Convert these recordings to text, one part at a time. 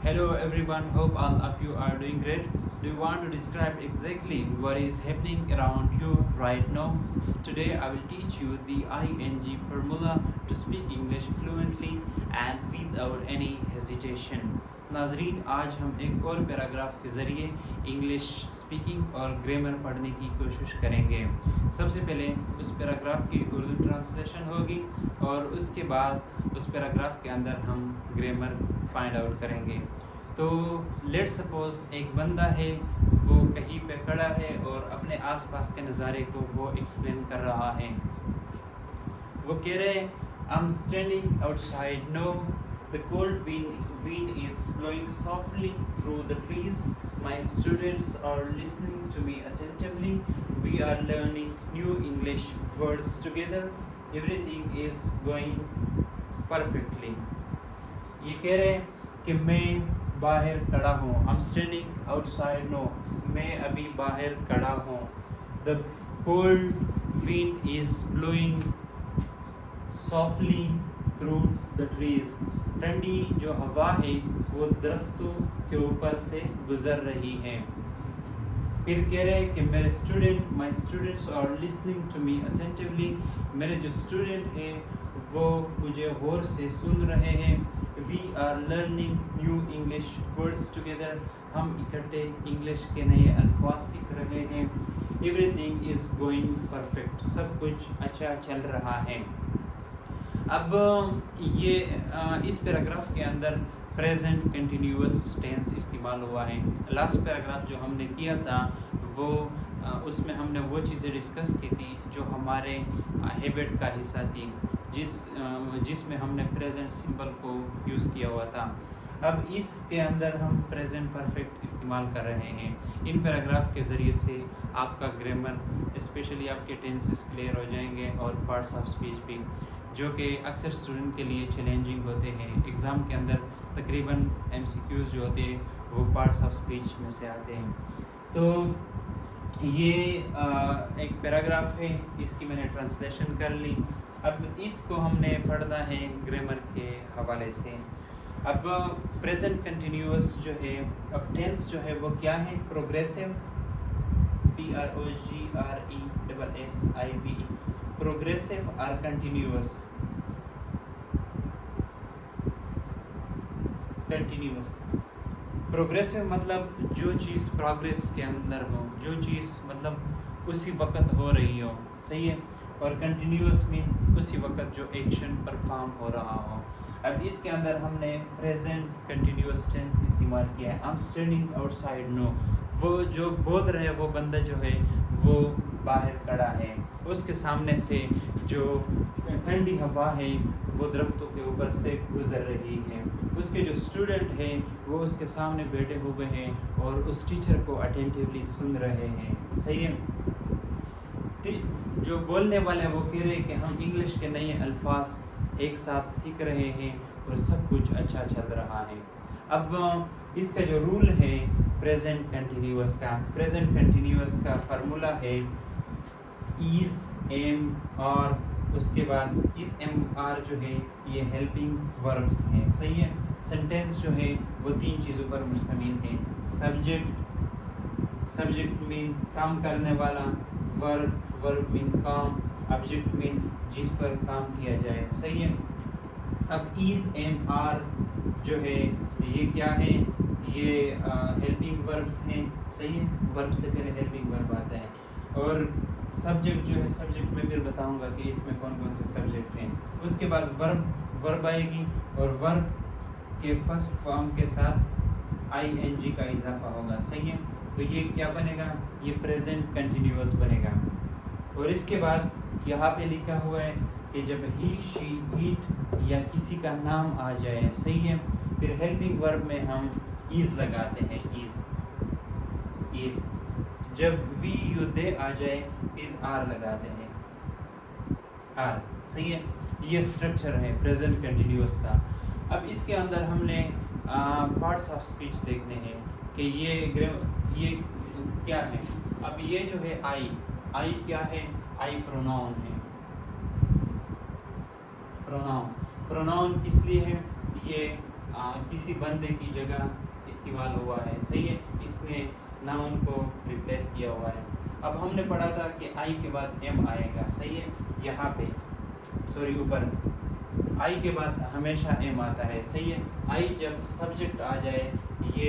Hello everyone, hope all of you are doing great. Do you want to describe exactly what is happening around you right now? Today I will teach you the ING formula to speak English fluently and without any hesitation. नाजरीन, आज हम एक और paragraph के ज़रिए English speaking और grammar पढ़ने की कोशिश करेंगे। सबसे पहले उस पैराग्राफ की उर्दू ट्रांसलेशन होगी और उसके बाद उस पैराग्राफ के अंदर हम ग्रामर फाइंड आउट करेंगे। तो लेट्स सपोज एक बंदा है, वो कहीं पे खड़ा है और अपने आसपास के नज़ारे को वो एक्सप्लेन कर रहा है। वो कह रहे हैं, I am standing outside no, the cold wind is blowing softly through the trees. My students are listening to me attentively. We are learning new English words together. Everything is going perfectly. ये कह रहे हैं कि मैं बाहर खड़ा हूँ। I'm standing outside now. मैं अभी बाहर खड़ा हूँ। The cold wind is blowing softly through the trees. ठंडी जो हवा है वो दरख्तों के ऊपर से गुजर रही है। फिर कह रहे हैं कि मेरे my students are listening to me attentively. मेरे जो स्टूडेंट हैं वो मुझे गौर से सुन रहे हैं। We are learning new English words together. हम इकट्ठे इंग्लिश के नए अल्फाज सीख रहे हैं। Everything is going perfect. सब कुछ अच्छा चल रहा है। अब ये इस पैराग्राफ के अंदर प्रेजेंट कंटिन्यूअस टेंस इस्तेमाल हुआ है। लास्ट पैराग्राफ जो हमने किया था वो उसमें हमने वो चीज़ें डिस्कस की थी जो हमारे हैबिट का हिस्सा थी, जिसमें हमने प्रेजेंट सिंपल को यूज़ किया हुआ था। अब इसके अंदर हम प्रेजेंट परफेक्ट इस्तेमाल कर रहे हैं। इन पैराग्राफ के ज़रिए से आपका ग्रामर स्पेशली आपके टेंसेस क्लियर हो जाएंगे और पार्ट्स ऑफ स्पीच भी, जो कि अक्सर स्टूडेंट के लिए चैलेंजिंग होते हैं। एग्ज़ाम के अंदर तकरीबन MCQs जो होते हैं वो पार्ट्स ऑफ स्पीच में से आते हैं। तो ये एक पैराग्राफ है, इसकी मैंने ट्रांसलेशन कर ली। अब इसको हमने पढ़ना है ग्रामर के हवाले से। अब प्रेजेंट कंटिन्यूअस जो है, अब टेंस जो है वो क्या है? प्रोग्रेसिव, PROGRESSIVE, प्रोग्रेसिव और कंटिन्यूअस। प्रोग्रेसिव मतलब जो चीज़ प्रोग्रेस के अंदर हो, जो चीज़ मतलब उसी वक्त हो रही हो, सही है। और कंटिन्यूअस में उसी वक्त जो एक्शन परफॉर्म हो रहा हो। अब इसके अंदर हमने प्रेजेंट कंटिन्यूअस टेंस इस्तेमाल किया है। I am standing outside no, वो जो बोल रहे हैं वो बंदा जो है वो बाहर खड़ा है। उसके सामने से जो ठंडी हवा है वो दरख्तों के ऊपर से गुजर रही है। उसके जो स्टूडेंट हैं वो उसके सामने बैठे हुए हैं और उस टीचर को अटेंटिवली सुन रहे हैं, सही है। जो बोलने वाले हैं वो कह रहे हैं कि हम इंग्लिश के नए अल्फाज एक साथ सीख रहे हैं और सब कुछ अच्छा चल रहा है। अब इसका जो रूल है प्रेजेंट कंटिन्यूअस का फार्मूला है इज़, एम, और उसके बाद इस एम आर जो है ये हेल्पिंग वर्ब्स हैं, सही है। सेंटेंस जो है वो तीन चीज़ों पर मुश्तमिल है। सब्जेक्ट मीन काम करने वाला, वर्ब मीन काम, ऑब्जेक्ट मीन जिस पर काम किया जाए, सही है। अब इज़, एम, आर जो है ये क्या है? ये हेल्पिंग वर्ब्स हैं, सही है। वर्ब से पहले हेल्पिंग वर्ब आता है। और सब्जेक्ट जो है, सब्जेक्ट में फिर बताऊंगा कि इसमें कौन कौन से सब्जेक्ट हैं। उसके बाद वर्ब आएगी और वर्ब के फर्स्ट फॉर्म के साथ ING का इजाफा होगा, सही है। तो ये क्या बनेगा? ये प्रेजेंट कंटिन्यूअस बनेगा। और इसके बाद यहाँ पे लिखा हुआ है कि जब ही, शी, इट या किसी का नाम आ जाए, सही है, फिर हेल्पिंग वर्ब में हम इज़ लगाते हैं। इज़ जब वी, यू, दे आ जाए फिर आर लगाते हैं, आर, सही है। ये स्ट्रक्चर है प्रेजेंट कंटिन्यूअस का। अब इसके अंदर हमने पार्ट्स ऑफ स्पीच देखने हैं कि ये क्या है। अब ये जो है आई क्या है? आई प्रोनाउन है। प्रोनाउन किस लिए है? ये किसी बंदे की जगह इस्तेमाल हुआ है, सही है, इसने नाउन को रिप्लेस किया हुआ है। अब हमने पढ़ा था कि आई के बाद एम आएगा, सही है, यहाँ पे ऊपर आई के बाद हमेशा एम आता है, सही है। आई जब सब्जेक्ट आ जाए, ये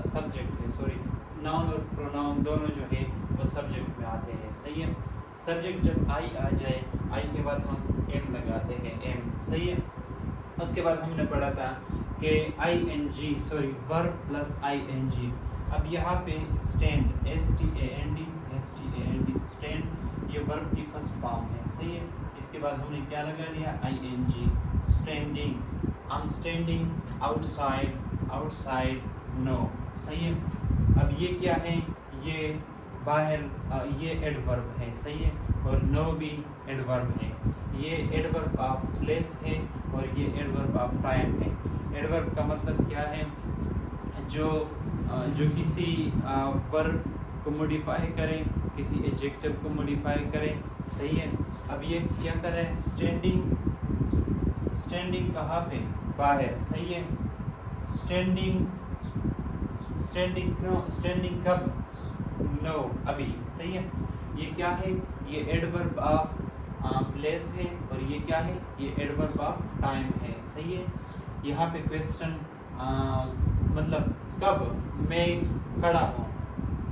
सब्जेक्ट है, नाउन और प्रोनाउन दोनों जो है वो सब्जेक्ट में आते हैं, सही है। सब्जेक्ट जब आई आ जाए, आई के बाद हम एम लगाते हैं, एम, सही है। उसके बाद हमने पढ़ा था कि वर्ब प्लस ING। अब यहाँ पे स्टैंड STAND स्टैंड ये वर्ब की फर्स्ट फॉर्म है, सही है। इसके बाद हमने क्या लगा लिया, ING, standing, I am standing outside no, सही है। अब ये क्या है, ये बाहर, ये एडवर्ब है, सही है, और नो भी एडवर्ब है। ये एडवर्ब ऑफ प्लेस है और ये एडवर्ब ऑफ टाइम है। एडवर्ब का मतलब क्या है, जो किसी वर्ब को मॉडिफाई करें, किसी एडजेक्टिव को मॉडिफाई करें, सही है। अब ये क्या कर रहा है, स्टैंडिंग कहाँ पे, बाहर, सही है। स्टैंडिंग कब, नो, अभी, सही है। ये क्या है, ये एडवर्ब ऑफ प्लेस है और ये क्या है, ये एडवर्ब ऑफ टाइम है, सही है। यहाँ पे क्वेश्चन मतलब कब मैं खड़ा हूँ,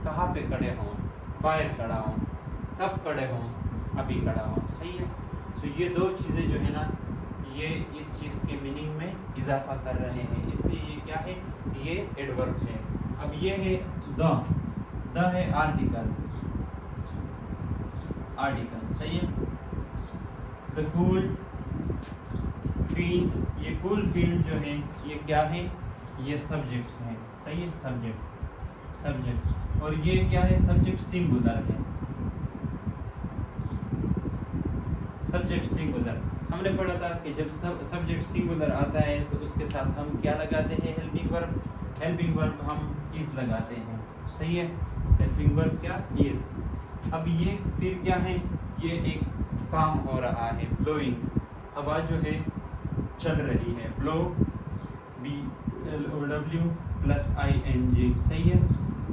कहाँ पे खड़े हूँ, बाहर खड़ा हूँ, कब खड़े हूँ, अभी खड़ा हूँ, सही है। तो ये दो चीज़ें जो है ना, ये इस चीज़ के मीनिंग में इजाफा कर रहे हैं, इसलिए ये क्या है, ये एडवर्ब है। अब ये है द है आर्टिकल, सही है। द कूल फील्ड, ये कूल फील्ड जो है ये क्या है, ये सब्जेक्ट है, सही है, सब्जेक्ट। और ये क्या है, सब्जेक्ट सिंगुलर है, सब्जेक्ट सिंगुलर। हमने पढ़ा था कि जब सब्जेक्ट सिंगुलर आता है तो उसके साथ हम क्या लगाते हैं, हेल्पिंग वर्ब हम इज लगाते हैं, सही है। हेल्पिंग वर्ब क्या, इज। अब ये फिर क्या है, ये एक काम हो रहा है, ब्लोइंग, आवाज़ जो है चल रही है, ब्लो, BLOW प्लस ING, सही है,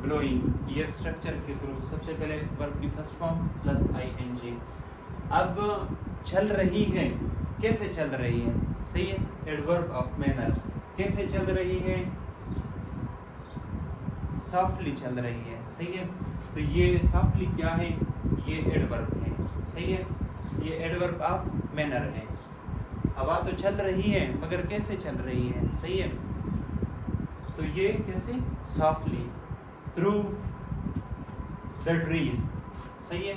ब्लोइंग। ये स्ट्रक्चर के थ्रू सबसे पहले वर्ब की फर्स्ट फॉर्म प्लस ING। अब चल रही है, कैसे चल रही है, सही है, एडवर्ब ऑफ मैनर। कैसे चल रही है, सॉफ्टली चल रही है, सही है। तो ये सॉफ्टली क्या है, ये एडवर्ब है, सही है, ये एडवर्ब ऑफ मैनर है। हवा तो चल रही है मगर कैसे चल रही है, सही है। तो ये कैसे, सॉफ्टली, थ्रू द ट्रीज, सही है।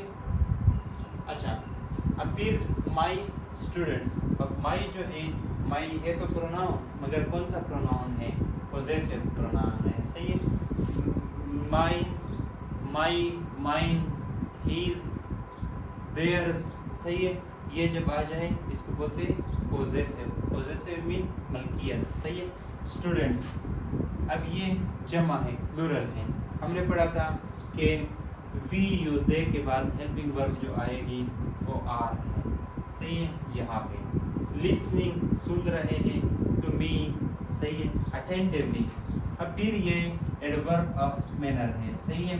अच्छा, अब फिर माई स्टूडेंट्स। अब माई जो है, माई है तो प्रोनाउन, मगर कौन सा प्रोनाउन है, पोजेसिव प्रोनाउन है, सही है। माइन, हीज, देयर्स, सही है। ये जब आ जाए इसको बोलते हैं पोजेसिव मीन मलकियत, सही है। स्टूडेंट्स, अब ये जमा है, प्लूरल है। हमने पढ़ा था कि वी यू दे के बाद हेल्पिंग वर्ब जो आएगी वो आर है, सही है। यहाँ पे लिसनिंग, सुन रहे हैं, टू मी, सही है, अटेंटिवली। अब फिर ये एडवर्ब ऑफ मैनर है, सही है।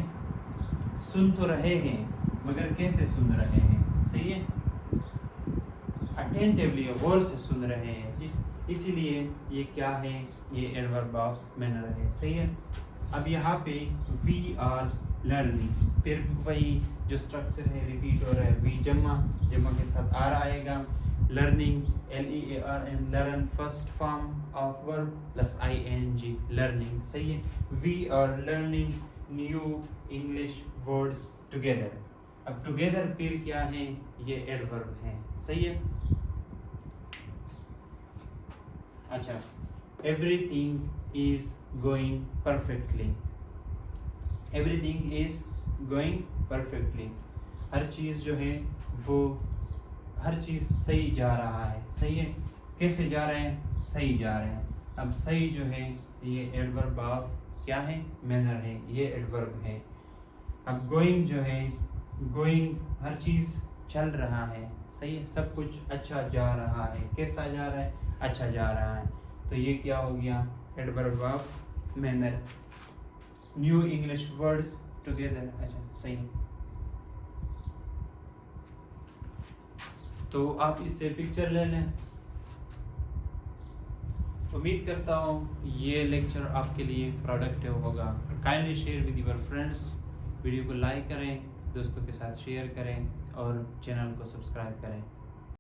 सुन तो रहे हैं मगर कैसे सुन रहे हैं, सही है, अटेंटिवली, गौर से सुन रहे हैं, इसीलिए ये क्या है, ये एडवर्ब ऑफ मैनर है, सही है। अब यहाँ पे वी आर लर्निंग, फिर वही जो स्ट्रक्चर है रिपीट हो रहा है, वी जमा के साथ आर आएगा, learning, LEARN, learn, first form of verb plus ING, learning, सही है। We are learning new English words together. अब टुगेदर फिर क्या है, ये एडवर्ब है, सही है। अच्छा, everything is going perfectly, everything is going perfectly, हर चीज़ जो है वो, हर चीज़ सही जा रहा है, सही है। कैसे जा रहे हैं, सही जा रहे हैं। अब सही जो है ये एडवर्ब ऑफ क्या है, मैनर है, ये एडवर्ब है। अब गोइंग जो है, गोइंग हर चीज़ चल रहा है, सही है, सब कुछ अच्छा जा रहा है। कैसा जा रहा है, अच्छा जा रहा है। तो ये क्या हो गया, adverb of manner. New English words together, अच्छा सही है। तो आप इससे पिक्चर ले लें। उम्मीद करता हूँ ये लेक्चर आपके लिए प्रोडक्टिव होगा। Kindly share with your friends. Video को लाइक करें, दोस्तों के साथ शेयर करें और चैनल को सब्सक्राइब करें।